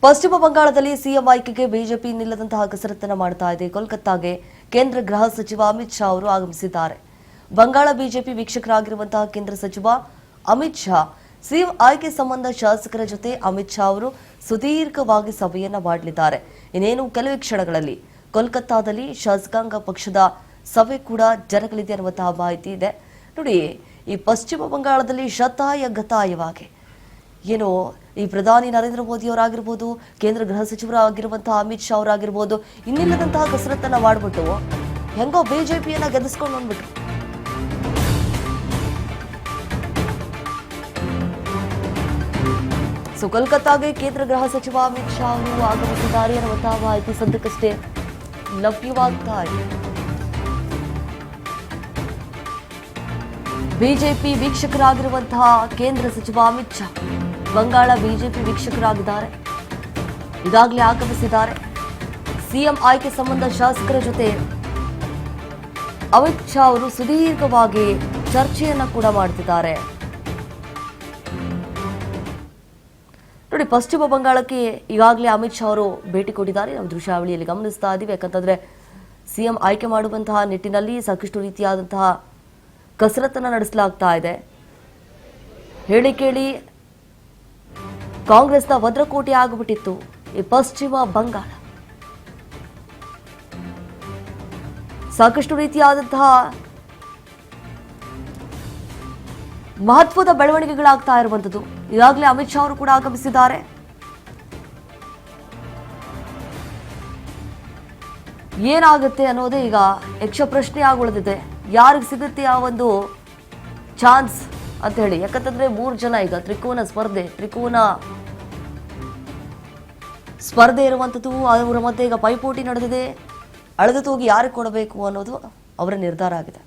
ಪಶ್ಚಿಮ ಬಂಗಾಳದಲ್ಲಿ ಸಿಎಂ ಆಯ್ಕೆಗೆ ಬಿಜೆಪಿ ನಿಲ್ಲದಂತಹ ಕಸರತ್ತನ್ನು ಮಾಡ್ತಾ ಇದೆ. ಕೋಲ್ಕತ್ತಾಗೆ ಕೇಂದ್ರ ಗೃಹ ಸಚಿವ ಅಮಿತ್ ಶಾ ಅವರು ಆಗಮಿಸಿದ್ದಾರೆ. ಬಂಗಾಳ ಬಿಜೆಪಿ ವೀಕ್ಷಕರಾಗಿರುವಂತಹ ಕೇಂದ್ರ ಸಚಿವ ಅಮಿತ್ ಶಾ ಸಿಎಂ ಆಯ್ಕೆ ಸಂಬಂಧ ಶಾಸಕರ ಜೊತೆ ಅಮಿತ್ ಶಾ ಅವರು ಸುದೀರ್ಘವಾಗಿ ಸಭೆಯನ್ನ ಮಾಡಲಿದ್ದಾರೆ. ಇನ್ನೇನು ಕೆಲವೇ ಕ್ಷಣಗಳಲ್ಲಿ ಕೋಲ್ಕತ್ತಾದಲ್ಲಿ ಶಾಸಕಾಂಗ ಪಕ್ಷದ ಸಭೆ ಕೂಡ ಜರುಗಲಿದೆ ಅನ್ನುವಂತಹ ಮಾಹಿತಿ ಇದೆ. ನೋಡಿ, ಈ ಪಶ್ಚಿಮ ಬಂಗಾಳದಲ್ಲಿ ಶತಾಯಗತಾಯವಾಗಿ ಏನು ಈ ಪ್ರಧಾನಿ ನರೇಂದ್ರ ಮೋದಿ ಅವರಾಗಿರ್ಬೋದು, ಕೇಂದ್ರ ಗೃಹ ಸಚಿವರಾಗಿರುವಂತಹ ಅಮಿತ್ ಶಾ ಅವರಾಗಿರ್ಬೋದು, ಇನ್ನಿಲ್ಲದಂತಹ ಕಸರತ್ತನ್ನ ಮಾಡ್ಬಿಟ್ಟು ಹೆಂಗೋ ಬಿಜೆಪಿಯನ್ನ ಗೆಲ್ಲಿಸ್ಕೊಂಡು ಬಂದ್ಬಿಟ್ರು. ಸೊ ಕೋಲ್ಕತ್ತಾಗೆ ಕೇಂದ್ರ ಗೃಹ ಸಚಿವ ಅಮಿತ್ ಶಾ ಅವರು ಆಗಮಿಸಿದ್ದಾರೆ ಅನ್ನುವಂತಹ ಮಾಹಿತಿ ಸದ್ಯಕ್ಕಷ್ಟೇ ಲಭ್ಯವಾಗ್ತಾ ಇದೆ. ಬಿಜೆಪಿ ವೀಕ್ಷಕರಾಗಿರುವಂತಹ ಕೇಂದ್ರ ಸಚಿವ ಅಮಿತ್ ಶಾ ಬಂಗಾಳ ಬಿಜೆಪಿ ವೀಕ್ಷಕರಾಗಿದ್ದಾರೆ. ಈಗಾಗಲೇ ಆಗಮಿಸಿದ್ದಾರೆ. ಸಿಎಂ ಆಯ್ಕೆ ಸಂಬಂಧ ಶಾಸಕರ ಜೊತೆ ಅಮಿತ್ ಶಾ ಅವರು ಸುದೀರ್ಘವಾಗಿ ಚರ್ಚೆಯನ್ನ ಕೂಡ ಮಾಡ್ತಿದ್ದಾರೆ. ನೋಡಿ, ಪಶ್ಚಿಮ ಬಂಗಾಳಕ್ಕೆ ಈಗಾಗಲೇ ಅಮಿತ್ ಶಾ ಅವರು ಭೇಟಿ ಕೊಟ್ಟಿದ್ದಾರೆ. ನಾವು ದೃಶ್ಯಾವಳಿಯಲ್ಲಿ ಗಮನಿಸ್ತಾ ಇದ್ದೀವಿ. ಯಾಕಂತಂದ್ರೆ ಸಿಎಂ ಆಯ್ಕೆ ಮಾಡುವಂತಹ ನಿಟ್ಟಿನಲ್ಲಿ ಸಾಕಷ್ಟು ರೀತಿಯಾದಂತಹ ಕಸರತ್ತನ್ನು ನಡೆಸಲಾಗ್ತಾ ಇದೆ. ಹೇಳಿ ಕೇಳಿ ಕಾಂಗ್ರೆಸ್ನ ಭದ್ರಕೋಟೆ ಆಗಿಬಿಟ್ಟಿತ್ತು ಈ ಪಶ್ಚಿಮ ಬಂಗಾಳ. ಸಾಕಷ್ಟು ರೀತಿಯಾದಂತಹ ಮಹತ್ವದ ಬೆಳವಣಿಗೆಗಳಾಗ್ತಾ ಇರುವಂತದ್ದು. ಈಗಾಗಲೇ ಅಮಿತ್ ಶಾ ಅವರು ಕೂಡ ಆಗಮಿಸಿದ್ದಾರೆ. ಏನಾಗುತ್ತೆ ಅನ್ನೋದೇ ಈಗ ಯಕ್ಷ ಪ್ರಶ್ನೆ ಆಗುಳಿದಿದೆ. ಯಾರಿಗೆ ಸಿಗುತ್ತೆ ಆ ಒಂದು ಚಾನ್ಸ್ ಅಂತ ಹೇಳಿ. ಯಾಕಂತಂದ್ರೆ 3 ಜನ ಈಗ ತ್ರಿಕೋನ ಸ್ಪರ್ಧೆ ಇರುವಂಥದ್ದು. ಅವರ ಮಧ್ಯೆ ಈಗ ಪೈಪೋಟಿ ನಡೆದಿದೆ. ಅಳೆದು ತೂಗಿ ಯಾರಿಗೆ ಕೊಡಬೇಕು ಅನ್ನೋದು ಅವರ ನಿರ್ಧಾರ ಆಗಿದೆ.